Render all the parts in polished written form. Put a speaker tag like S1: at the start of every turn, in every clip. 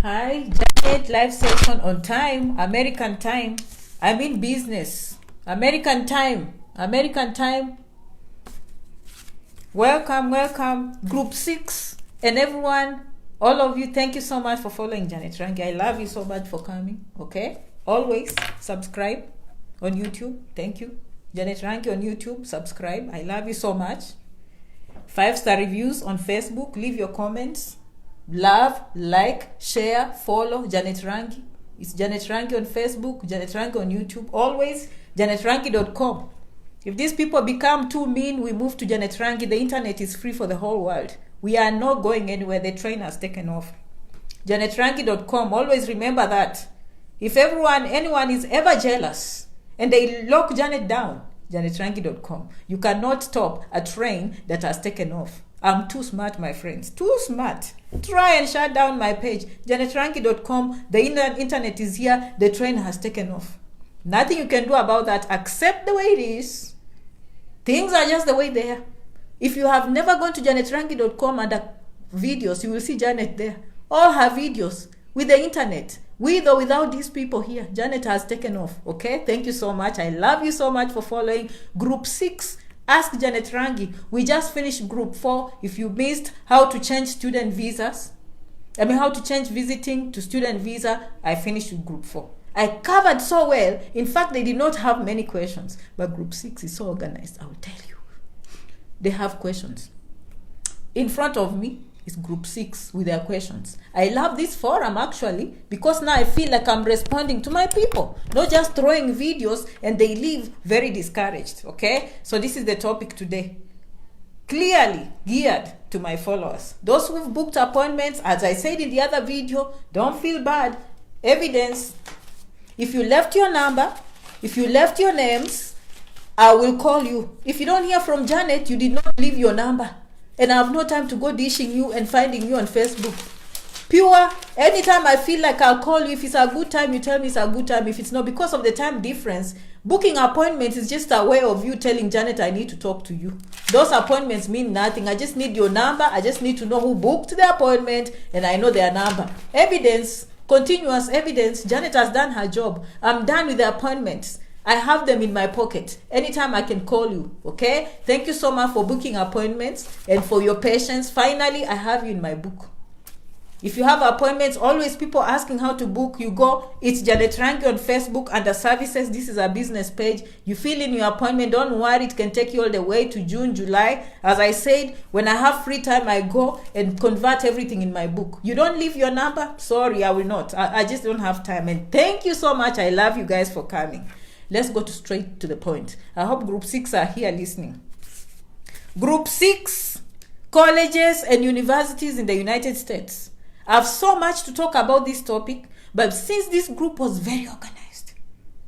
S1: Hi, Janet, live session on time, American time. I'm in business. American time. Welcome. Group 6 and everyone, all of you, thank you so much for following Janet Rangi. I love you so much for coming, okay? Always subscribe on YouTube. Thank you. Janet Rangi on YouTube, subscribe. I love you so much. 5-star reviews on Facebook. Leave your comments. Love, like, share, follow Janet Rangi. It's Janet Rangi on Facebook, Janet Rangi on YouTube. Always janetrangi.com. If these people become too mean, we move to Janet Rangi. The internet is free for the whole world. We are not going anywhere. The train has taken off. janetrangi.com. Always remember that. If anyone is ever jealous and they lock Janet down, janetrangi.com. You cannot stop a train that has taken off. I'm too smart, my friends. Too smart. Try and shut down my page. janetrangi.com. The internet is here. The train has taken off. Nothing you can do about that. Accept the way it is. Things are just the way they are. If you have never gone to janetrangi.com under videos, you will see Janet there. All her videos with the internet. With or without these people here, Janet has taken off. Okay? Thank you so much. I love you so much for following. Group 6. Ask Janet Rangi. We just finished group 4. If you missed how to change student visas, how to change visiting to student visa, I finished with group 4. I covered so well. In fact, they did not have many questions. But group 6 is so organized, I will tell you. They have questions. In front of me is group 6 with their questions. I love this forum actually because now I feel like I'm responding to my people, not just throwing videos and they leave very discouraged, okay? So this is the topic today. Clearly geared to my followers. Those who've booked appointments, as I said in the other video, don't feel bad. Evidence. If you left your number, if you left your names, I will call you. If you don't hear from Janet, you did not leave your number. And I have no time to go dishing you and finding you on Facebook. Pure, anytime I feel like I'll call you. If it's a good time, you tell me it's a good time. If it's not, because of the time difference, booking appointments is just a way of you telling Janet, I need to talk to you. Those appointments mean nothing. I just need your number. I just need to know who booked the appointment and I know their number. Evidence, continuous evidence. Janet has done her job. I'm done with the appointments. I have them in my pocket. Anytime I can call you, okay? Thank you so much for booking appointments and for your patience. Finally, I have you in my book. If you have appointments, always people asking how to book, you go. It's Janet Rangi on Facebook under services. This is a business page. You fill in your appointment. Don't worry, it can take you all the way to June, July. As I said, when I have free time, I go and convert everything in my book. You don't leave your number? Sorry, I will not. I just don't have time. And thank you so much. I love you guys for coming. Let's go straight to the point. I hope group 6 are here listening. Group 6, colleges and universities in the United States. I have so much to talk about this topic, but since this group was very organized,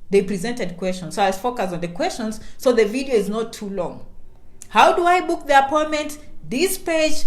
S1: they presented questions. So I focus on the questions so the video is not too long. How do I book the appointment? This page,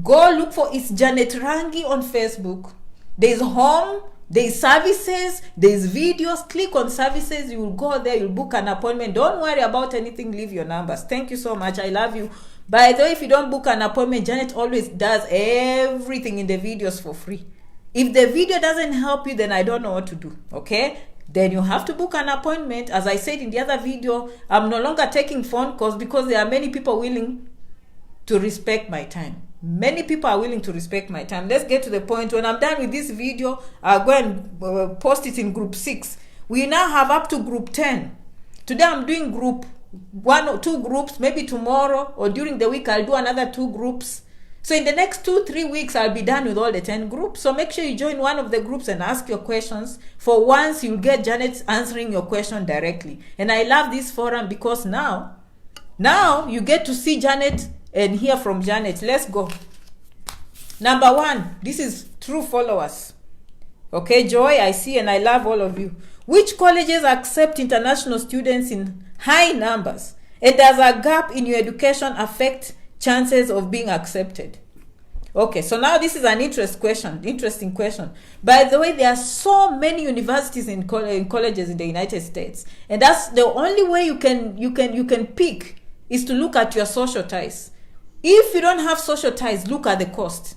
S1: go look for it's Janet Rangi on Facebook. There's home. There's services, there's videos. Click on services, you will go there, you'll book an appointment. Don't worry about anything, leave your numbers. Thank you so much, I love you. By the way, if you don't book an appointment, Janet always does everything in the videos for free. If the video doesn't help you, then I don't know what to do, okay? Then you have to book an appointment. As I said in the other video, I'm no longer taking phone calls because there are many people willing to respect my time. Many people are willing to respect my time. Let's get to the point. When I'm done with this video, I'll go and post it in group 6. We now have up to group 10. Today I'm doing group 1 or 2 groups. Maybe tomorrow or during the week I'll do another 2 groups. So in the next 2-3 weeks I'll be done with all the 10 groups. So make sure you join one of the groups and ask your questions. For once you'll get Janet answering your question directly. And I love this forum because now you get to see Janet and hear from Janet. Let's go. Number 1, this is true followers. Okay, Joy, I see and I love all of you. Which colleges accept international students in high numbers? And does a gap in your education affect chances of being accepted? Okay, so now this is an interesting question. By the way, there are so many universities in colleges in the United States. And that's the only way you can pick is to look at your social ties. If you don't have social ties, look at the cost.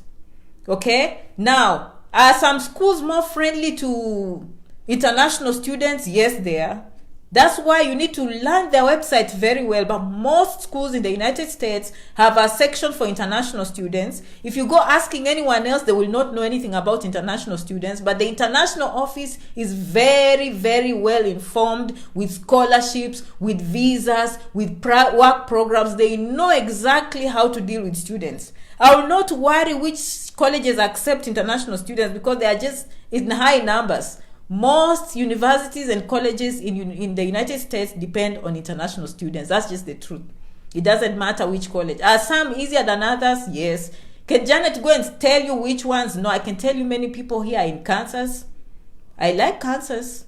S1: Okay? Now, Are some schools more friendly to international students? Yes, they are. That's why you need to learn their website very well. But most schools in the United States have a section for international students. If you go asking anyone else, they will not know anything about international students. But the international office is very, very well informed with scholarships, with visas, with work programs. They know exactly how to deal with students. I will not worry which colleges accept international students because they are just in high numbers. Most universities and colleges in the United States depend on international students. That's just the truth. It doesn't matter which college. Are some easier than others? Yes. Can Janet go and tell you which ones? No, I can tell you many people here in Kansas. I like Kansas.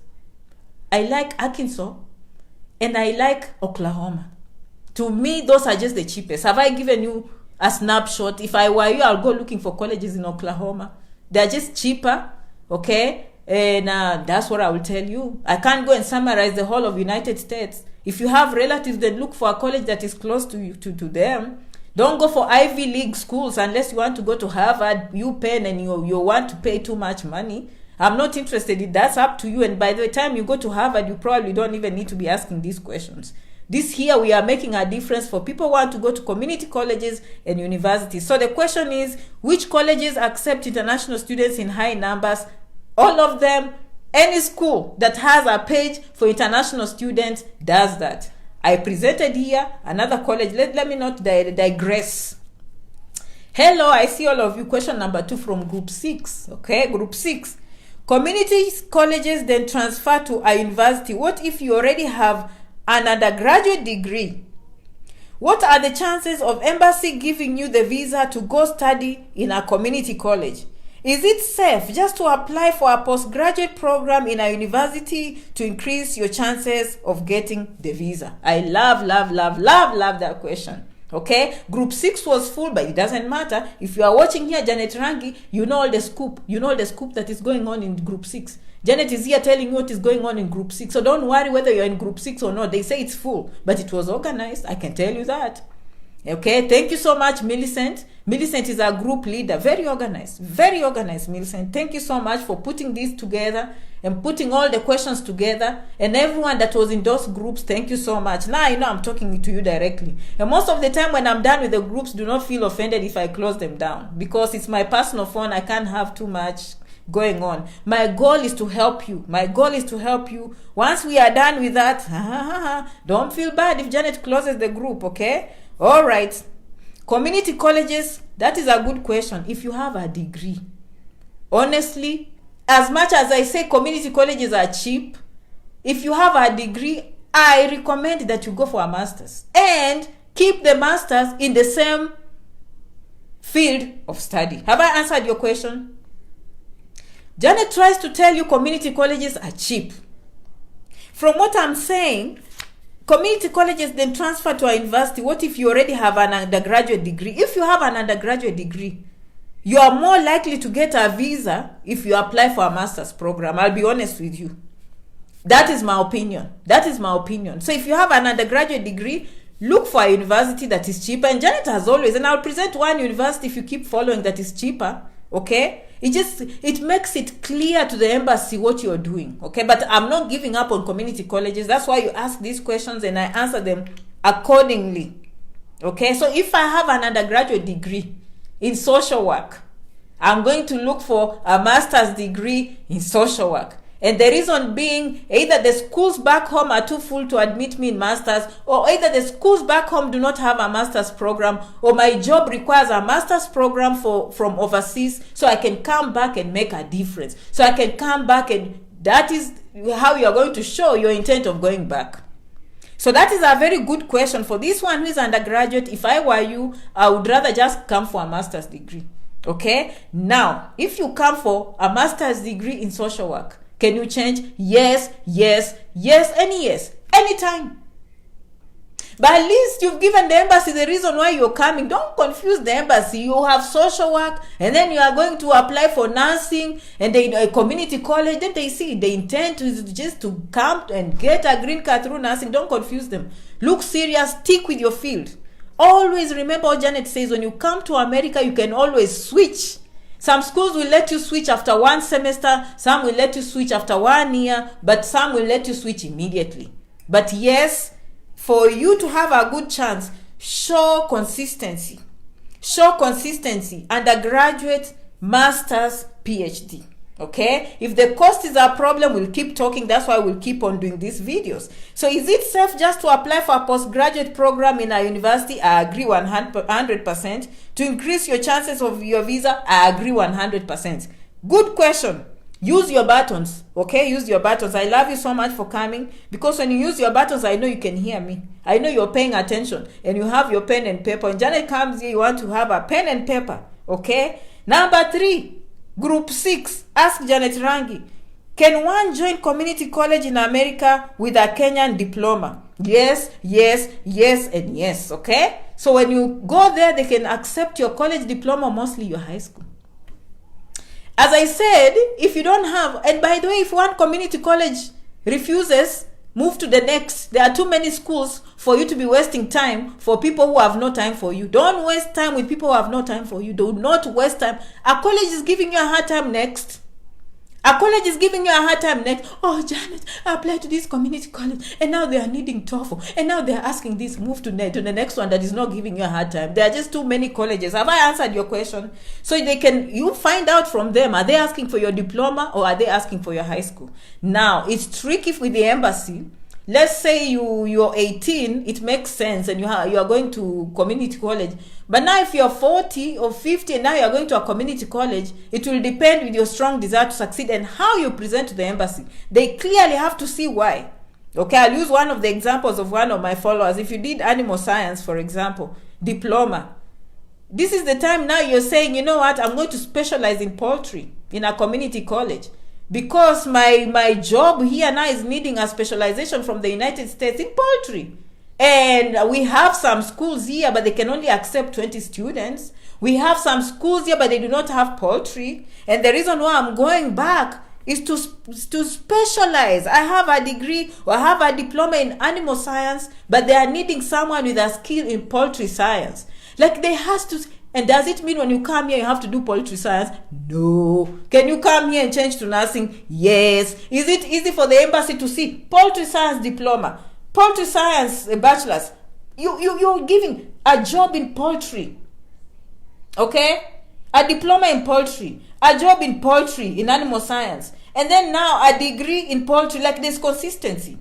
S1: I like Arkansas. And I like Oklahoma. To me, those are just the cheapest. Have I given you a snapshot? If I were you, I'll go looking for colleges in Oklahoma. They're just cheaper, okay? And that's what I will tell you. I can't go and summarize the whole of United States. If you have relatives, then look for a college that is close to you, to them. Don't go for Ivy League schools unless you want to go to Harvard, UPenn, and you want to pay too much money. I'm not interested in that. That's up to you. And by the time you go to Harvard, you probably don't even need to be asking these questions. This here, we are making a difference for people who want to go to community colleges and universities. So the question is, which colleges accept international students in high numbers? All of them. Any school that has a page for international students does that. I presented here another college. Let me not digress. Hello, I see all of you. Question number 2 from group 6. Okay, group 6. Community colleges then transfer to a university. What if you already have an undergraduate degree? What are the chances of embassy giving you the visa to go study in a community college? Is it safe just to apply for a postgraduate program in a university to increase your chances of getting the visa? I love that question. Okay, group 6 was full, but it doesn't matter. If you are watching here, Janet Rangi, you know all the scoop. You know the scoop that is going on in group 6. Janet is here telling you what is going on in group 6. So don't worry whether you're in group 6 or not. They say it's full, but it was organized. I can tell you that. Okay, thank you so much, Millicent. Millicent is our group leader. Very organized, Millicent. Thank you so much for putting this together and putting all the questions together. And everyone that was in those groups, thank you so much. Now I know I'm talking to you directly. And most of the time when I'm done with the groups, do not feel offended if I close them down. Because it's my personal phone, I can't have too much going on. My goal is to help you. Once we are done with that, don't feel bad if Janet closes the group, okay? All right. Community colleges, that is a good question. If you have a degree, honestly, as much as I say community colleges are cheap, if you have a degree, I recommend that you go for a master's and keep the master's in the same field of study. Have I answered your question? Janet tries to tell you community colleges are cheap. From what I'm saying, community colleges then transfer to a university. What if you already have an undergraduate degree? If you have an undergraduate degree, you are more likely to get a visa if you apply for a master's program. I'll be honest with you. That is my opinion. So if you have an undergraduate degree, look for a university that is cheaper. And Janet has always, and I'll present one university if you keep following that is cheaper. Okay? It makes it clear to the embassy what you're doing. Okay? But I'm not giving up on community colleges. That's why you ask these questions and I answer them accordingly. Okay? So if I have an undergraduate degree in social work, I'm going to look for a master's degree in social work. And the reason being, either the schools back home are too full to admit me in masters, or either the schools back home do not have a master's program, or my job requires a master's program from overseas, so I can come back and make a difference. So I can come back, and that is how you are going to show your intent of going back. So that is a very good question. For this one who is undergraduate, if I were you, I would rather just come for a master's degree. Okay? Now, if you come for a master's degree in social work, can you change? Yes, anytime. But at least you've given the embassy the reason why you're coming. Don't confuse the embassy. You have social work, and then you are going to apply for nursing and a community college. Then they see the intent is just to come and get a green card through nursing. Don't confuse them. Look serious. Stick with your field. Always remember what Janet says. When you come to America, you can always switch. Some schools will let you switch after 1 semester, some will let you switch after 1 year, but some will let you switch immediately. But yes, for you to have a good chance, show consistency. Show consistency, undergraduate, master's, PhD. Okay, if the cost is a problem, we'll keep talking. That's why we'll keep on doing these videos. So is it safe just to apply for a postgraduate program in a university? I agree 100%. To increase your chances of your visa? I agree 100%. Good question. Use your buttons. Okay, use your buttons. I love you so much for coming, because when you use your buttons, I know you can hear me. I know you're paying attention and you have your pen and paper. When Janet comes here, you want to have a pen and paper. Okay, number 3. Group 6, ask Janet Rangi, can one join community college in America with a Kenyan diploma? Yes, yes, yes, and yes, okay? So when you go there, they can accept your college diploma, mostly your high school. As I said, if you don't have, and by the way, if one community college refuses, move to the next. There are too many schools for you to be wasting time for people who have no time for you. Don't waste time with people who have no time for you. Do not waste time. A college is giving you a hard time next. A college is giving you a hard time next. Oh, Janet, I applied to this community college and now they are needing TOEFL. And now they are asking this, move to the next one that is not giving you a hard time. There are just too many colleges. Have I answered your question? So you find out from them, are they asking for your diploma or are they asking for your high school? Now, it's tricky with the embassy. Let's say you're 18, it makes sense, and you are going to community college. But now if you're 40 or 50 and now you're going to a community college, it will depend with your strong desire to succeed and how you present to the embassy. They clearly have to see why. Okay, I'll use one of the examples of one of my followers. If you did animal science, for example, diploma, this is the time now you're saying, you know what, I'm going to specialize in poultry in a community college. Because my job here now is needing a specialization from the United States in poultry. And we have some schools here, but they can only accept 20 students. We have some schools here, but they do not have poultry. And the reason why I'm going back is to specialize. I have a degree or I have a diploma in animal science, but they are needing someone with a skill in poultry science. Like they have to... And does it mean when you come here you have to do poultry science? No. Can you come here and change to nursing? Yes. Is it easy for the embassy to see poultry science diploma, poultry science bachelor's? You're giving a job in poultry. Okay? A diploma in poultry, a job in poultry in animal science, and then now a degree in poultry. Like there's consistency.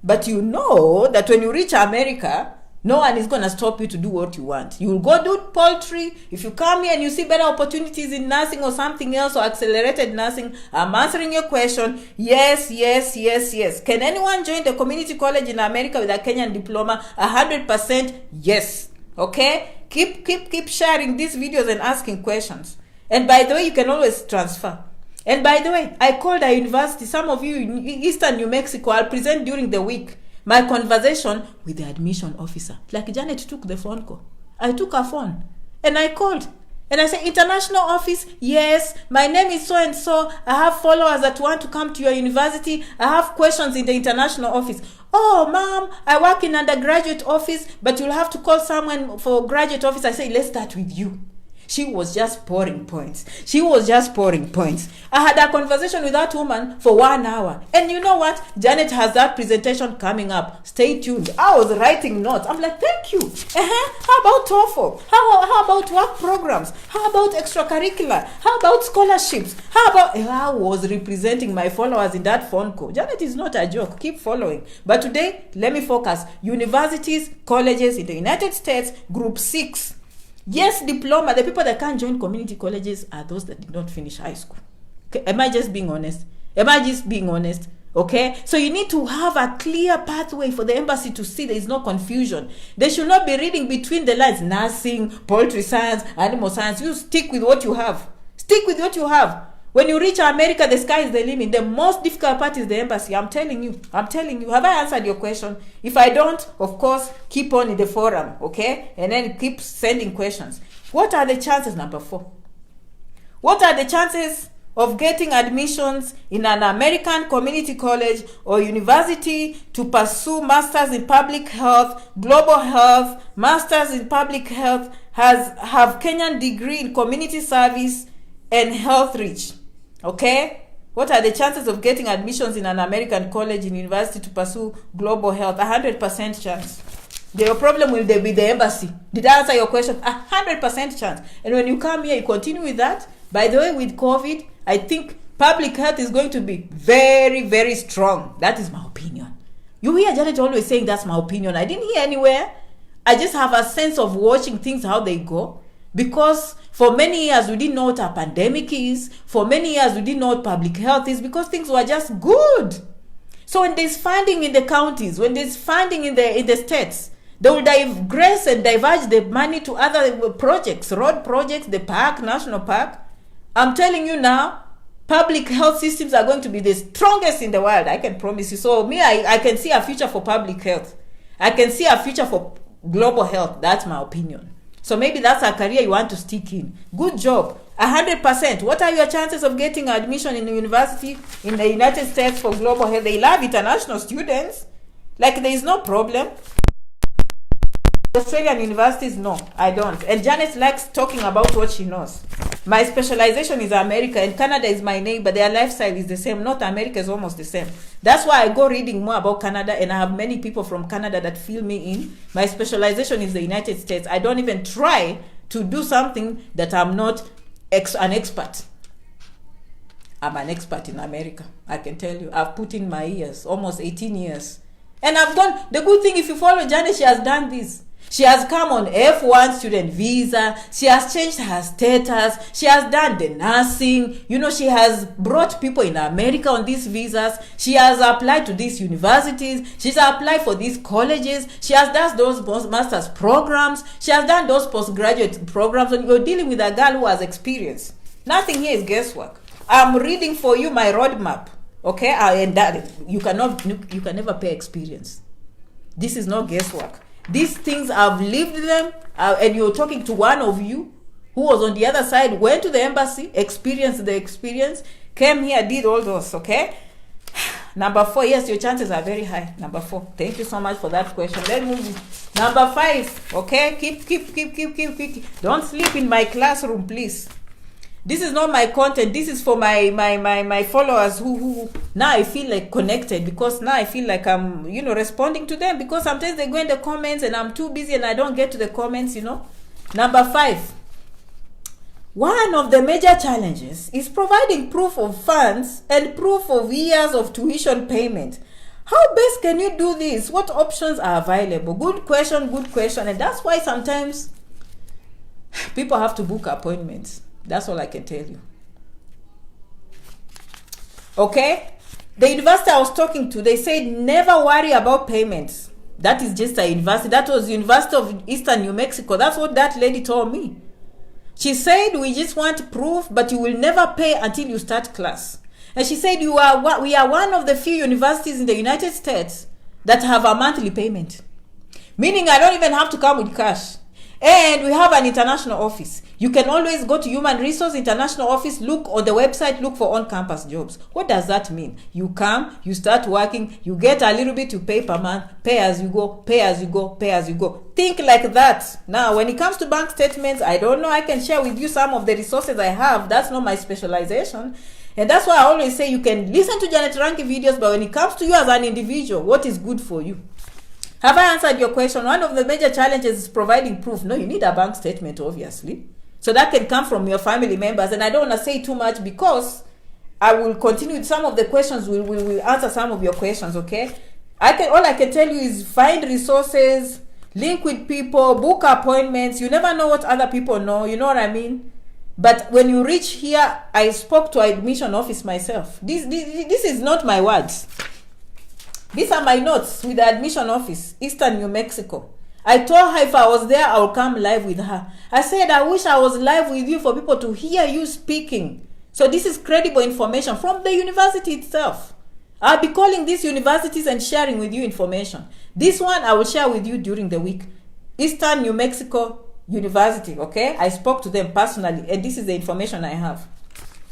S1: But you know that when you reach America, no one is going to stop you to do what you want. You will go do poultry. If you come here and you see better opportunities in nursing or something else or accelerated nursing, I'm answering your question. Yes, yes, yes, yes. Can anyone join the community college in America with a Kenyan diploma? 100% yes. Okay? Keep sharing these videos and asking questions. And by the way, you can always transfer. And by the way, I called a university. Some of you in Eastern New Mexico, I'll present during the week my conversation with the admission officer. Like Janet took the phone call. I took her phone and I called. And I said, international office, yes, my name is so and so. I have followers that want to come to your university. I have questions in the international office. Oh, ma'am, I work in undergraduate office, but you'll have to call someone for graduate office. I said, let's start with you. She was just pouring points. She was just pouring points. I had a conversation with that woman for 1 hour. And you know what? Janet has that presentation coming up. Stay tuned. I was writing notes. I'm like, thank you. How about TOEFL? How about work programs? How about extracurricular? How about scholarships? I was representing my followers in that phone call. Janet is not a joke. Keep following. But today, let me focus. Universities, colleges in the United States, Group 6. Yes, diploma. The people that can't join community colleges are those that did not finish high school. Okay? Am I just being honest? Okay? So you need to have a clear pathway for the embassy to see there is no confusion. They should not be reading between the lines. Nursing, poultry science, animal science. You stick with what you have. Stick with what you have. When you reach America, the sky is the limit. The most difficult part is the embassy. I'm telling you. Have I answered your question? If I don't, of course, keep on in the forum, okay? And then keep sending questions. What are the chances, number 4? What are the chances of getting admissions in an American community college or university to pursue masters in public health, global health, masters in public health, have Kenyan degree in community service, and health rich. Okay? What are the chances of getting admissions in an American college and university to pursue global health? 100% chance. Your problem will be the embassy. Did I answer your question? 100% chance. And when you come here, you continue with that. By the way, with COVID, I think public health is going to be very, very strong. That is my opinion. You hear Janet always saying that's my opinion. I didn't hear anywhere. I just have a sense of watching things how they go. Because for many years, we didn't know what a pandemic is. For many years, we didn't know what public health is because things were just good. So when there's funding in the counties, when there's funding in the states, they will digress and diverge the money to other projects, road projects, the park, national park. I'm telling you now, public health systems are going to be the strongest in the world. I can promise you. So me, I can see a future for public health. I can see a future for global health. That's my opinion. So maybe that's a career you want to stick in. Good job. 100%. What are your chances of getting admission in the university in the United States for global health? They love international students. Like there is no problem. Australian universities, no, I don't. And Janet likes talking about what she knows. My specialization is America, and Canada is my neighbor. Their lifestyle is the same. North America is almost the same. That's why I go reading more about Canada, and I have many people from Canada that fill me in. My specialization is the United States. I don't even try to do something that I'm not an expert. I'm an expert in America. I can tell you. I've put in my years, almost 18 years. And I've done, the good thing, if you follow Janet, she has done this. She has come on F1 student visa. She has changed her status. She has done the nursing. You know, she has brought people in America on these visas. She has applied to these universities. She's applied for these colleges. She has done those master's programs. She has done those postgraduate programs. And you're dealing with a girl who has experience. Nothing here is guesswork. I'm reading for you my roadmap. Okay? And that you can never pay experience. This is not guesswork. These things, I've lived them, and you're talking to one of you who was on the other side, went to the embassy, experienced the experience, came here, did all those, okay? Number 4, yes, your chances are very high. Number 4, thank you so much for that question. Let's move. Number 5, okay? Keep. Don't sleep in my classroom, please. This is not my content. This is for my followers who now I feel like connected, because now I feel like I'm, responding to them, because sometimes they go in the comments and I'm too busy and I don't get to the comments, Number 5. One of the major challenges is providing proof of funds and proof of years of tuition payment. How best can you do this? What options are available? Good question. And that's why sometimes people have to book appointments. That's all I can tell you. Okay? The university I was talking to, they said never worry about payments. That is just a university. That was University of Eastern New Mexico. That's what that lady told me. She said, we just want proof, but you will never pay until you start class. And she said, we are one of the few universities in the United States that have a monthly payment. Meaning I don't even have to come with cash. And we have an international office. You can always go to Human Resource International Office, look on the website, look for on-campus jobs. What does that mean? You come, you start working, you get a little bit to pay per month, pay as you go. Think like that. Now, when it comes to bank statements, I don't know. I can share with you some of the resources I have. That's not my specialization. And that's why I always say you can listen to Janet Rangi videos, but when it comes to you as an individual, what is good for you? Have I answered your question? One of the major challenges is providing proof. No, you need a bank statement, obviously. So that can come from your family members. And I don't want to say too much because I will continue with some of the questions. We'll answer some of your questions, okay? All I can tell you is find resources, link with people, book appointments. You never know what other people know. You know what I mean? But when you reach here, I spoke to an admission office myself. This is not my words. These are my notes with the admission office, Eastern New Mexico. I told her if I was there, I would come live with her. I said, I wish I was live with you for people to hear you speaking. So this is credible information from the university itself. I'll be calling these universities and sharing with you information. This one I will share with you during the week. Eastern New Mexico University, okay? I spoke to them personally, and this is the information I have.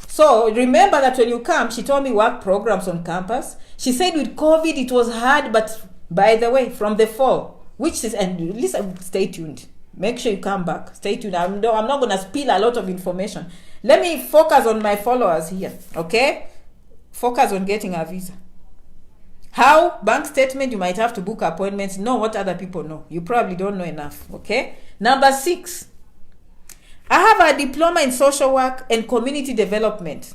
S1: So remember that when you come, she told me work programs on campus. She said with COVID it was hard, but by the way, from the fall, and listen, stay tuned. Make sure you come back. Stay tuned. I'm not going to spill a lot of information. Let me focus on my followers here, okay? Focus on getting a visa. How? Bank statement, you might have to book appointments. Know what other people know. You probably don't know enough, okay? Number 6, I have a diploma in social work and community development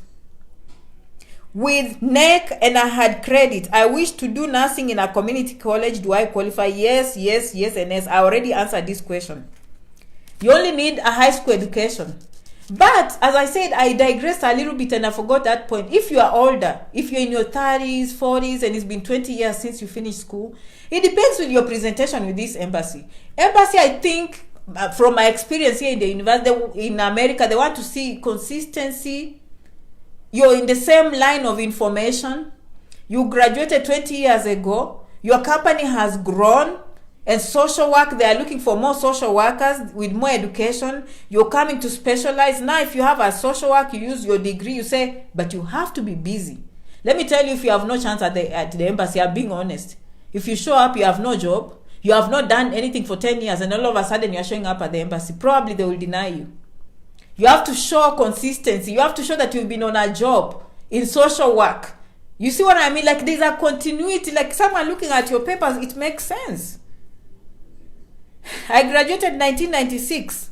S1: with NEC, and I had credit. I wish to do nursing in a community college. Do I qualify? Yes, yes, yes, and yes. I already answered this question. You only need a high school education. But as I said, I digressed a little bit and I forgot that point. If you are older, if you're in your 30s, 40s, and it's been 20 years since you finished school, it depends on your presentation with this embassy. Embassy, I think, from my experience here in the university in America, they want to see consistency. You're in the same line of information. You graduated 20 years ago. Your company has grown. And social work, they are looking for more social workers with more education. You're coming to specialize. Now, if you have a social work, you use your degree, you say, but you have to be busy. Let me tell you, if you have no chance at the embassy, I'm being honest. If you show up, you have no job, you have not done anything for 10 years, and all of a sudden you're showing up at the embassy, probably they will deny you. You have to show consistency. You have to show that you've been on a job in social work. You see what I mean? Like, there's a continuity. Like, someone looking at your papers, it makes sense. I graduated in 1996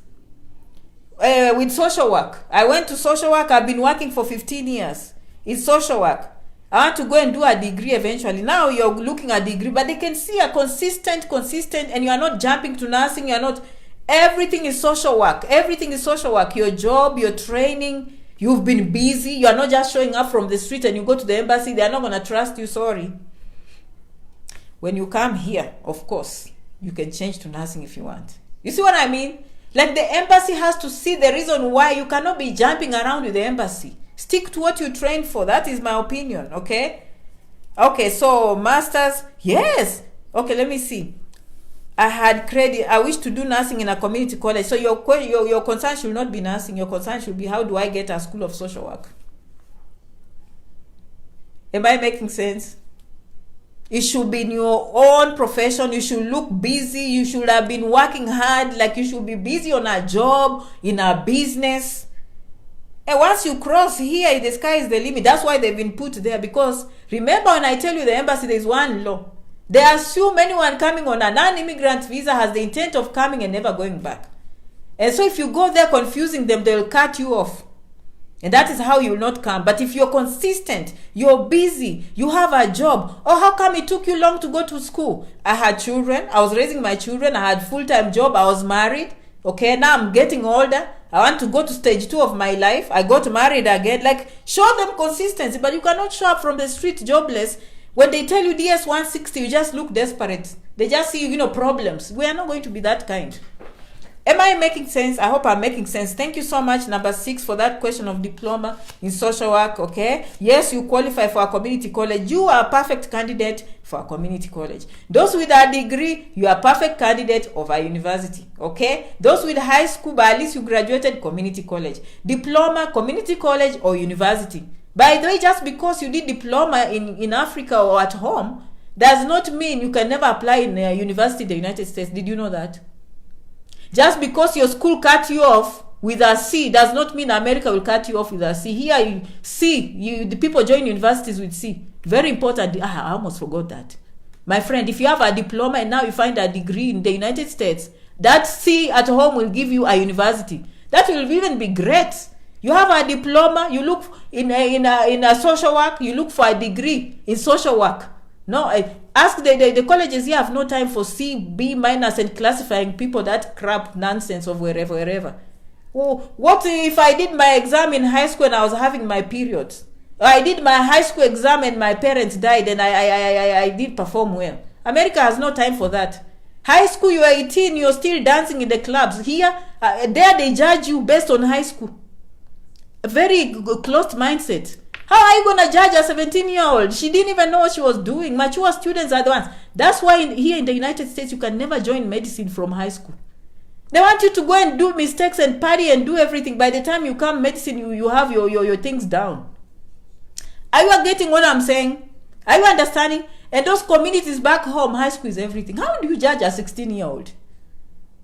S1: with social work. I went to social work. I've been working for 15 years in social work. I want to go and do a degree eventually. Now you're looking at degree, but they can see a consistent, and you are not jumping to nursing. You are not. Everything is social work. Everything is social work. Your job, your training. You've been busy. You are not just showing up from the street and you go to the embassy. They are not going to trust you. Sorry. When you come here, of course, you can change to nursing if you want. You see what I mean? Like, the embassy has to see the reason why. You cannot be jumping around with the embassy. Stick to what you trained for. That is my opinion, okay? Okay, so masters, yes. Okay, let me see. I had credit. I wish to do nursing in a community college. So your concern should not be nursing. Your concern should be, how do I get a school of social work? Am I making sense? It should be in your own profession. You should look busy. You should have been working hard. Like, you should be busy on a job, in a business. And once you cross here, the sky is the limit. That's why they've been put there. Because remember, when I tell you the embassy, there's one law. They assume anyone coming on a non-immigrant visa has the intent of coming and never going back. And so if you go there confusing them, they'll cut you off. And that is how you will not come. But if you're consistent, you're busy, you have a job. Oh, how come it took you long to go to school? I had children. I was raising my children. I had full-time job. I was married. Okay, now I'm getting older. I want to go to stage 2 of my life. I got married again. Like, show them consistency. But you cannot show up from the street jobless. When they tell you DS 160, you just look desperate. They just see, problems. We are not going to be that kind. Am I making sense? I hope I'm making sense. Thank you so much, number 6, for that question of diploma in social work, okay? Yes, you qualify for a community college. You are a perfect candidate for a community college. Those with a degree, you are a perfect candidate of a university, okay? Those with high school, but at least you graduated community college. Diploma, community college, or university. By the way, just because you did diploma in Africa or at home, does not mean you can never apply in a university in the United States. Did you know that? Just because your school cut you off with a C does not mean America will cut you off with a C. Here, the people join universities with C. Very important. I almost forgot that. My friend, if you have a diploma and now you find a degree in the United States, that C at home will give you a university. That will even be great. You have a diploma, you look in a social work, you look for a degree in social work. No, ask the colleges here have no time for C, B minus and classifying people, that crap nonsense of wherever. Oh, what if I did my exam in high school and I was having my periods? I did my high school exam and my parents died and I did perform well. America has no time for that. High school, you are 18, you're still dancing in the clubs. Here, there they judge you based on high school. A very closed mindset. How are you going to judge a 17-year-old? She didn't even know what she was doing. Mature students are the ones. That's why here in the United States, you can never join medicine from high school. They want you to go and do mistakes and party and do everything. By the time you come medicine, you have your things down. Are you getting what I'm saying? Are you understanding? And those communities back home, high school is everything. How do you judge a 16-year-old?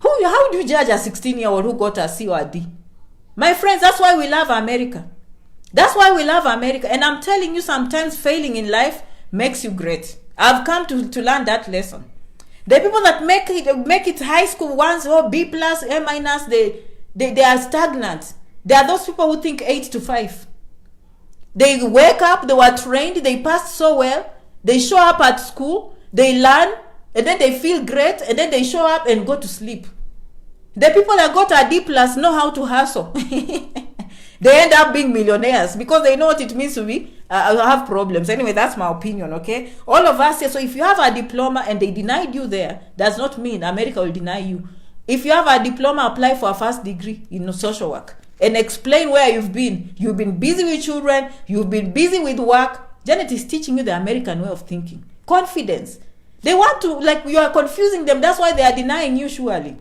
S1: How do you judge a 16-year-old who got a C or a D? My friends, that's why we love America. That's why we love America. And I'm telling you, sometimes failing in life makes you great. I've come to learn that lesson. The people that make it high school once, B plus, A minus, they are stagnant. They are those people who think 8 to 5. They wake up, they were trained, they passed so well, they show up at school, they learn, and then they feel great, and then they show up and go to sleep. The people that got a D plus know how to hustle. They end up being millionaires because they know what it means to be have problems. Anyway, that's my opinion, okay? All of us here. So if you have a diploma and they denied you there, does not mean America will deny you. If you have a diploma, apply for a first degree in social work and explain where you've been. You've been busy with children. You've been busy with work. Janet is teaching you the American way of thinking. Confidence. They want to, like, you are confusing them. That's why they are denying you, surely.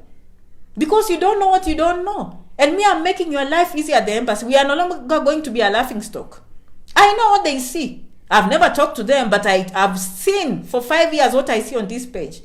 S1: Because you don't know what you don't know. And me, I'm making your life easy at the embassy. We are no longer going to be a laughing stock. I know what they see. I've never talked to them, but I've seen for 5 years what I see on this page.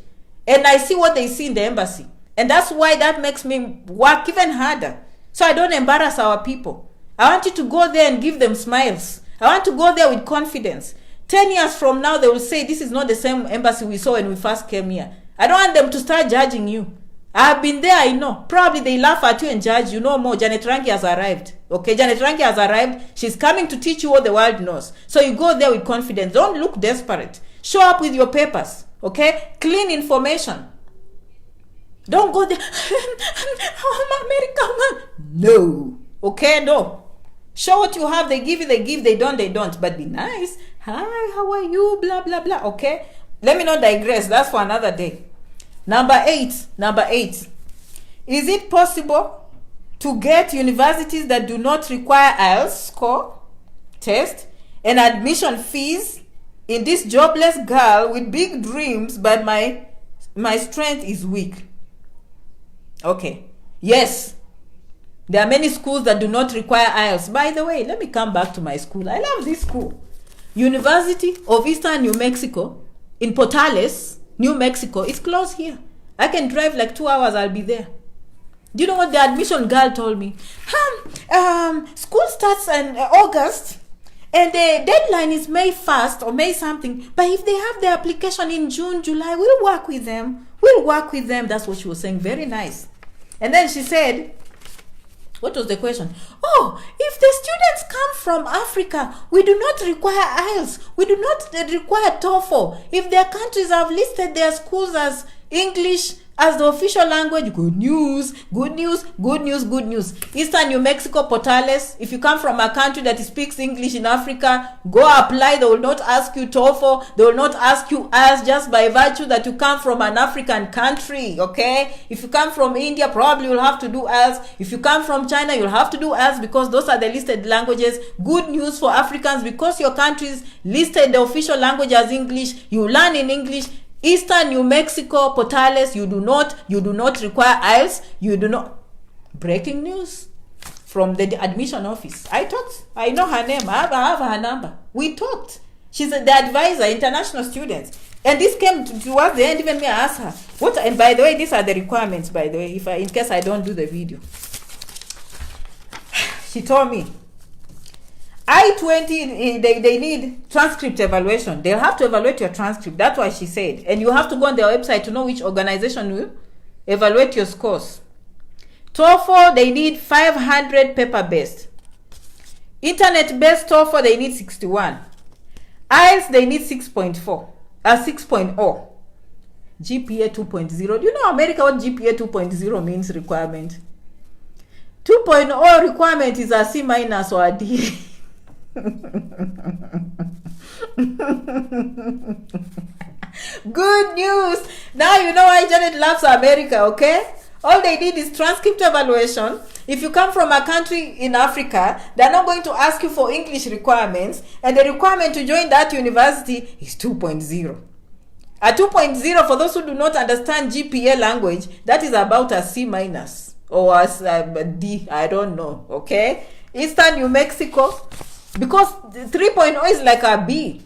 S1: And I see what they see in the embassy. And that's why that makes me work even harder. So I don't embarrass our people. I want you to go there and give them smiles. I want to go there with confidence. 10 years from now, they will say, this is not the same embassy we saw when we first came here. I don't want them to start judging you. I've been there, I know. Probably they laugh at you and judge you. No more. Janet Rangi has arrived. Okay, Janet Rangi has arrived. She's coming to teach you what the world knows. So you go there with confidence. Don't look desperate. Show up with your papers. Okay? Clean information. Don't go there. I'm American. No. Okay, no. Show what you have. They give you, they give. They don't, they don't. But be nice. Hi, how are you? Blah, blah, blah. Okay? Let me not digress. That's for another day. Number eight. Is it possible to get universities that do not require IELTS score test and admission fees in this jobless girl with big dreams, but my strength is weak? Okay. Yes. There are many schools that do not require IELTS. By the way, let me come back to my school. I love this school. University of Eastern New Mexico in Portales, New Mexico. It's close here. I can drive like 2 hours. I'll be there. Do you know what the admission girl told me? School starts in August and the deadline is May 1st or May something. But if they have the application in June, July, we'll work with them. That's what she was saying. Very nice. And then she said, what was the question? Oh, if the students come from Africa, we do not require IELTS. We do not require TOEFL. If their countries have listed their schools as English as the official language, good news. Eastern New Mexico, Portales, if you come from a country that speaks English in Africa, go apply. They will not ask you TOEFL. They will not ask you IELTS just by virtue that you come from an African country, okay? If you come from India, probably you'll have to do IELTS. If you come from China, you'll have to do IELTS because those are the listed languages. Good news for Africans, because your countries listed the official language as English, you learn in English. Eastern New Mexico, Portales, you do not require IELTS. You do not. Breaking news from the admission office. I know her name. I have her number. We talked. She's the advisor, international students. And this came towards the end. Even me, I asked her what. And by the way, these are the requirements. By the way, in case I don't do the video, she told me. I-20, they need transcript evaluation. They'll have to evaluate your transcript. That's why she said. And you have to go on their website to know which organization will evaluate your scores. TOEFL, they need 500 paper-based. Internet-based TOEFL, they need 61. IELTS, they need 6.4. 6.0. GPA 2.0. Do you know America what GPA 2.0 means requirement? 2.0 requirement is a C minus or a D. Good news. Now you know why Janet loves America, okay? All they need is transcript evaluation. If you come from a country in Africa, they're not going to ask you for English requirements, and the requirement to join that university is 2.0. A 2.0, for those who do not understand GPA language, that is about a C minus or a D, I don't know, okay? Eastern New Mexico, because 3.0 is like a B.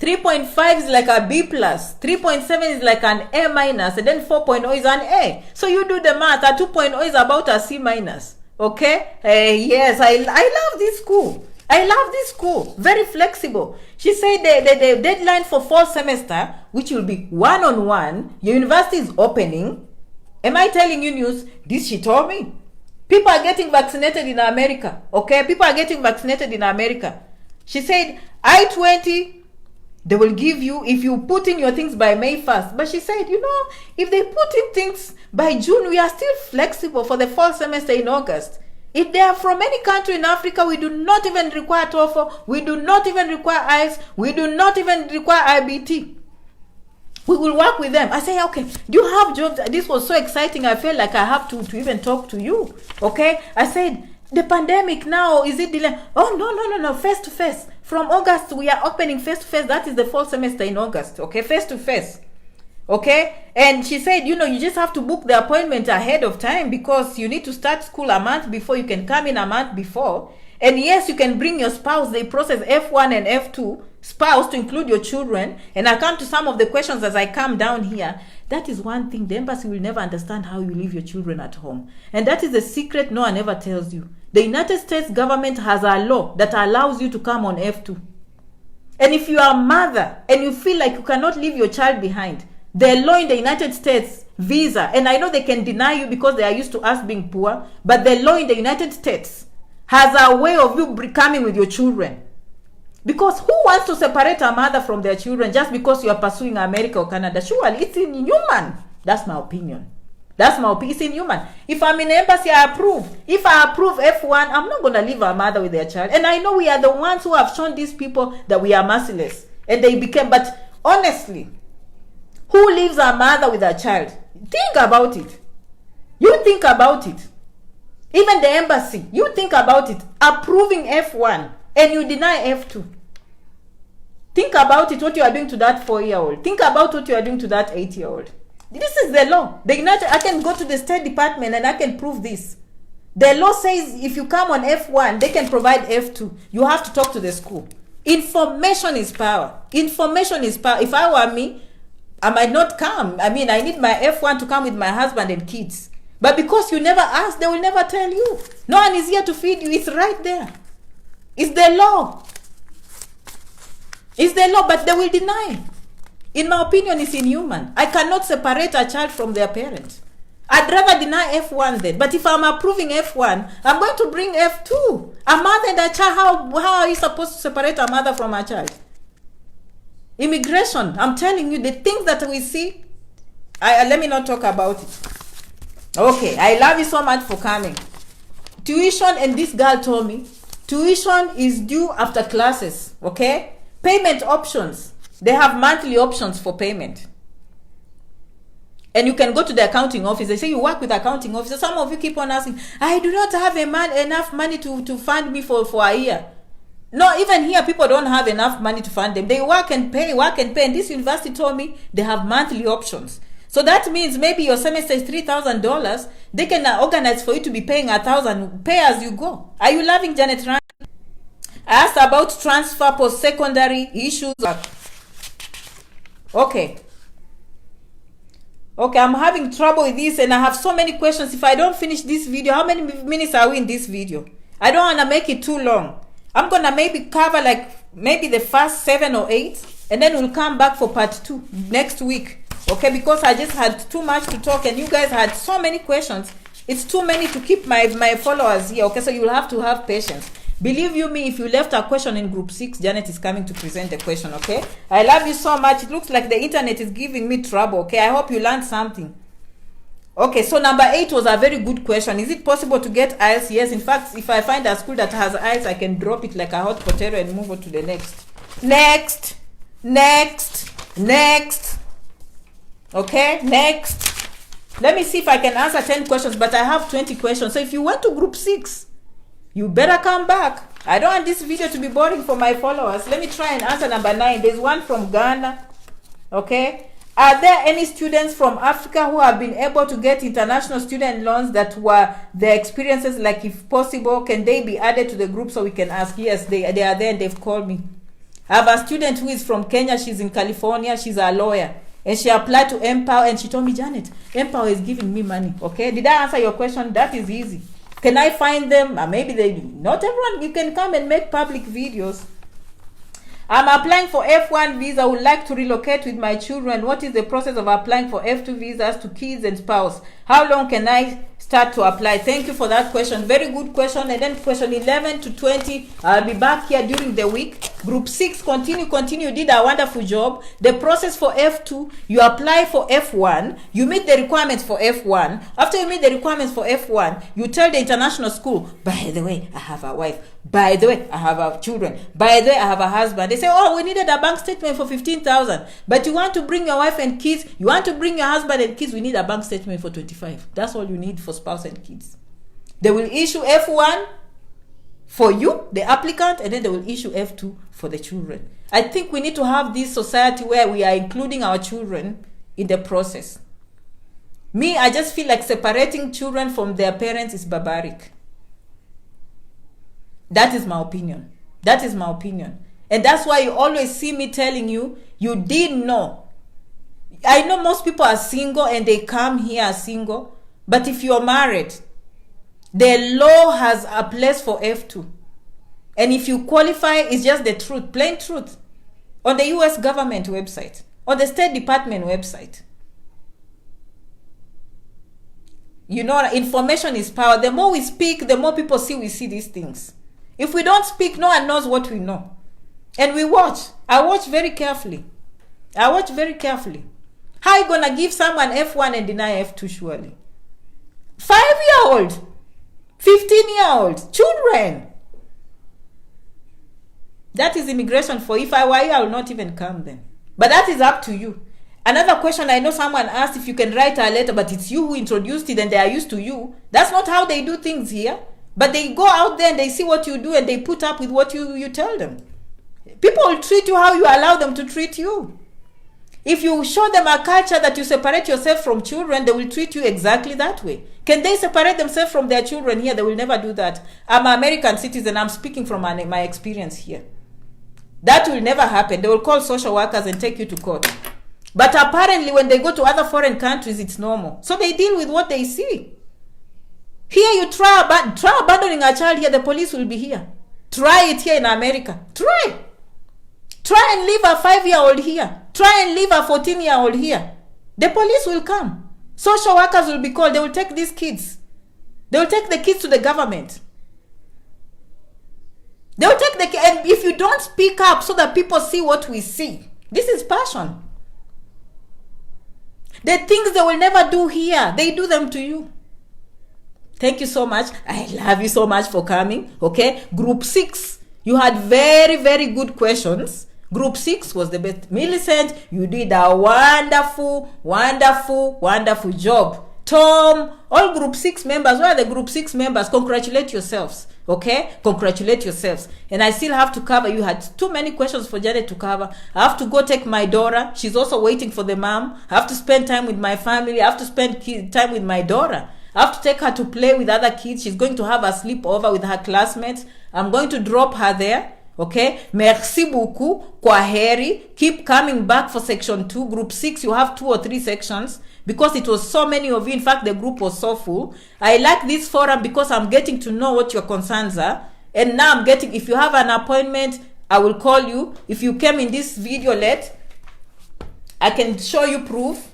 S1: 3.5 is like a B plus. 3.7 is like an A minus. And then 4.0 is an A. So you do the math. A 2.0 is about a C minus. Okay? Yes, I love this school. I love this school. Very flexible. She said the deadline for fall semester, which will be one-on-one, your university is opening. Am I telling you news? This she told me. People are getting vaccinated in America. Okay? People are getting vaccinated in America. She said, I-20, they will give you if you put in your things by May 1st. But she said, you know, if they put in things by June, we are still flexible for the fall semester in August. If they are from any country in Africa, we do not even require TOEFL. We do not even require IELTS. We do not even require IBT. We will work with them. I say, okay, do you have jobs? This was so exciting. I felt like I have to even talk to you. Okay? I said, the pandemic now, is it delayed? Oh, no. Face to face. From August, we are opening face to face. That is the fall semester in August. Okay? Face to face. Okay? And she said, you know, you just have to book the appointment ahead of time because you need to start school a month before. You can come in a month before. And yes, you can bring your spouse. They process F1 and F2. Spouse to include your children. And I come to some of the questions as I come down here. That is one thing. The embassy will never understand how you leave your children at home. And that is a secret no one ever tells you. The United States government has a law that allows you to come on F2. And if you are a mother and you feel like you cannot leave your child behind, the law in the United States, visa, and I know they can deny you because they are used to us being poor, but the law in the United States has a way of you coming with your children. Because who wants to separate a mother from their children just because you are pursuing America or Canada? Surely it's inhuman. That's my opinion. That's my opinion. It's inhuman. If I'm in the embassy, I approve. If I approve F1, I'm not going to leave a mother with their child. And I know we are the ones who have shown these people that we are merciless. And they became, but honestly, who leaves a mother with a child? Think about it. You think about it. Even the embassy, you think about it. Approving F1 and you deny F2. Think about it, what you are doing to that 4-year-old. Think about what you are doing to that 8-year-old. This is the law. I can go to the State Department and I can prove this. The law says if you come on F1, they can provide F2. You have to talk to the school. Information is power. Information is power. If I were me, I might not come. I mean, I need my F1 to come with my husband and kids. But because you never ask, they will never tell you. No one is here to feed you. It's right there. It's the law. It's the law, but they will deny. In my opinion, it's inhuman. I cannot separate a child from their parent. I'd rather deny F1 then. But if I'm approving F1, I'm going to bring F2. A mother and a child, how are you supposed to separate a mother from a child? Immigration, I'm telling you, the things that we see, let me not talk about it. Okay, I love you so much for coming. Tuition, and this girl told me, tuition is due after classes, okay? Payment options. They have monthly options for payment. And you can go to the accounting office. They say you work with accounting officers. Some of you keep on asking, I do not have enough money to fund me for a year. No, even here, people don't have enough money to fund them. They work and pay. And this university told me they have monthly options. So that means maybe your semester is $3,000. They can organize for you to be paying $1,000. Pay as you go. Are you loving Janet Rangi? I asked about transfer post-secondary issues. Okay, I'm having trouble with this and I have so many questions. If I don't finish this video, how many minutes are we in this video? I don't want to make it too long. I'm going to maybe cover maybe the first 7 or 8 and then we'll come back for part 2 next week. Okay, because I just had too much to talk and you guys had so many questions. It's too many to keep my followers here. Okay, so you'll have to have patience. Believe you me, if you left a question in group 6, Janet is coming to present the question, okay? I love you so much. It looks like the internet is giving me trouble, okay? I hope you learned something. Okay, so number 8 was a very good question. Is it possible to get IELTS? Yes, in fact, if I find a school that has IELTS, I can drop it like a hot potato and move on to the next. Next. Okay, next. Let me see if I can answer 10 questions, but I have 20 questions. So if you went to group 6, you better come back. I don't want this video to be boring for my followers. Let me try and answer number 9. There's one from Ghana. Okay. Are there any students from Africa who have been able to get international student loans that were their experiences? Like, if possible, can they be added to the group so we can ask? Yes, they are there and they've called me. I have a student who is from Kenya. She's in California. She's a lawyer. And she applied to Empower and she told me, Janet, Empower is giving me money. Okay. Did I answer your question? That is easy. Can I find them? Maybe they do. Not everyone. You can come and make public videos. I'm applying for F1 visa. I would like to relocate with my children. What is the process of applying for F2 visas to kids and spouse? How long can I start to apply? Thank you for that question. Very good question. And then question 11 to 20, I'll be back here during the week. Group 6, continue. You did a wonderful job. The process for F2, you apply for F1. You meet the requirements for F1. After you meet the requirements for F1, you tell the international school, by the way, I have a wife. By the way, I have children. By the way, I have a husband. They say, oh, we needed a bank statement for 15,000. But you want to bring your wife and kids. You want to bring your husband and kids. We need a bank statement for 25. That's all you need for spouse and kids. They will issue F1 for you, the applicant, and then they will issue F2 for the children. I think we need to have this society where we are including our children in the process. Me, I just feel like separating children from their parents is barbaric. That is my opinion. That is my opinion. And that's why you always see me telling you, you didn't know. I know most people are single and they come here as single. But if you're married, the law has a place for F2. And if you qualify, it's just the truth, plain truth. On the US government website, on the State Department website. You know, information is power. The more we speak, the more people see we see these things. If we don't speak, no one knows what we know. And we watch. I watch very carefully. I watch very carefully. How are you going to give someone F1 and deny F2 surely? 5-year-old, 15-year-old, children. That is immigration for if I were you, I will not even come then. But that is up to you. Another question, I know someone asked if you can write a letter, but it's you who introduced it and they are used to you. That's not how they do things here. But they go out there and they see what you do and they put up with what you tell them. People will treat you how you allow them to treat you. If you show them a culture that you separate yourself from children, they will treat you exactly that way. Can they separate themselves from their children here? They will never do that. I'm an American citizen. I'm speaking from my experience here. That will never happen. They will call social workers and take you to court. But apparently when they go to other foreign countries, it's normal. So they deal with what they see. Here you try abandoning a child here, the police will be here. Try it here in America. Try and leave a 5-year-old here. Try and leave a 14-year-old here. The police will come. Social workers will be called. They will take these kids. They will take the kids to the government. They will take the kids. And if you don't speak up so that people see what we see, this is passion. The things they will never do here, they do them to you. Thank you so much. I love you so much for coming. Okay. Group 6, you had very, very good questions. Group 6 was the best. Millicent, you did a wonderful, wonderful, wonderful job. Tom, all Group 6 members, where are the Group 6 members? Congratulate yourselves. Okay? Congratulate yourselves. And I still have to cover. You had too many questions for Janet to cover. I have to go take my daughter. She's also waiting for the mom. I have to spend time with my family. I have to spend time with my daughter. I have to take her to play with other kids. She's going to have a sleepover with her classmates. I'm going to drop her there. Okay? Merci beaucoup. Kwaheri. Keep coming back for section 2. Group 6, you have 2 or 3 sections. Because it was so many of you. In fact, the group was so full. I like this forum because I'm getting to know what your concerns are. And now I'm getting, if you have an appointment, I will call you. If you came in this video late, I can show you proof.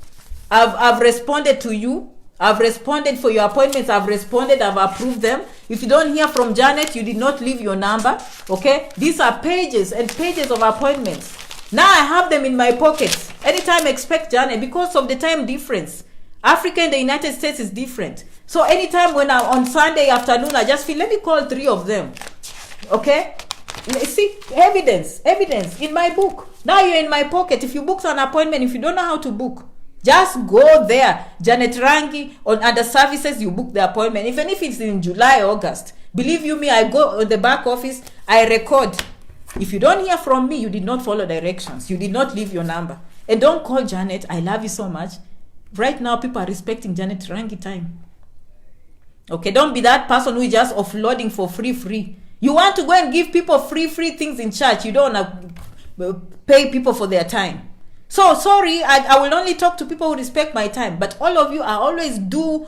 S1: I've responded to you. I've responded for your appointments. I've responded. I've approved them. If you don't hear from Janet, you did not leave your number. Okay? These are pages and pages of appointments. Now I have them in my pockets. Anytime expect Janet because of the time difference. Africa and the United States is different. So anytime when I'm on Sunday afternoon, I just feel, let me call 3 of them. Okay? See, evidence in my book. Now you're in my pocket. If you book an appointment, if you don't know how to book, just go there. Janet Rangi on under services, you book the appointment. Even if it's in July, August. Believe you me, I go on the back office, I record. If you don't hear from me, you did not follow directions. You did not leave your number. And don't call Janet. I love you so much. Right now, people are respecting Janet Rangi time. Okay, don't be that person who is just offloading for free. You want to go and give people free things in church. You don't want to pay people for their time. So, sorry, I will only talk to people who respect my time. But all of you are always do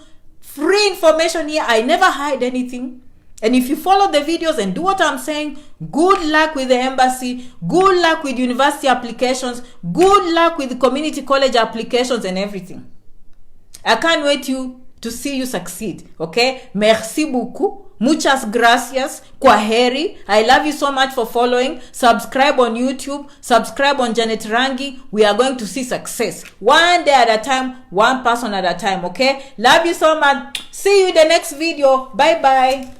S1: free information here. I never hide anything. And if you follow the videos and do what I'm saying, good luck with the embassy, good luck with university applications, good luck with community college applications and everything. I can't wait to see you succeed. Okay? Merci beaucoup. Muchas gracias. Kwaheri. I love you so much for following. Subscribe on YouTube. Subscribe on Janet Rangi. We are going to see success. One day at a time. One person at a time. Okay? Love you so much. See you in the next video. Bye-bye.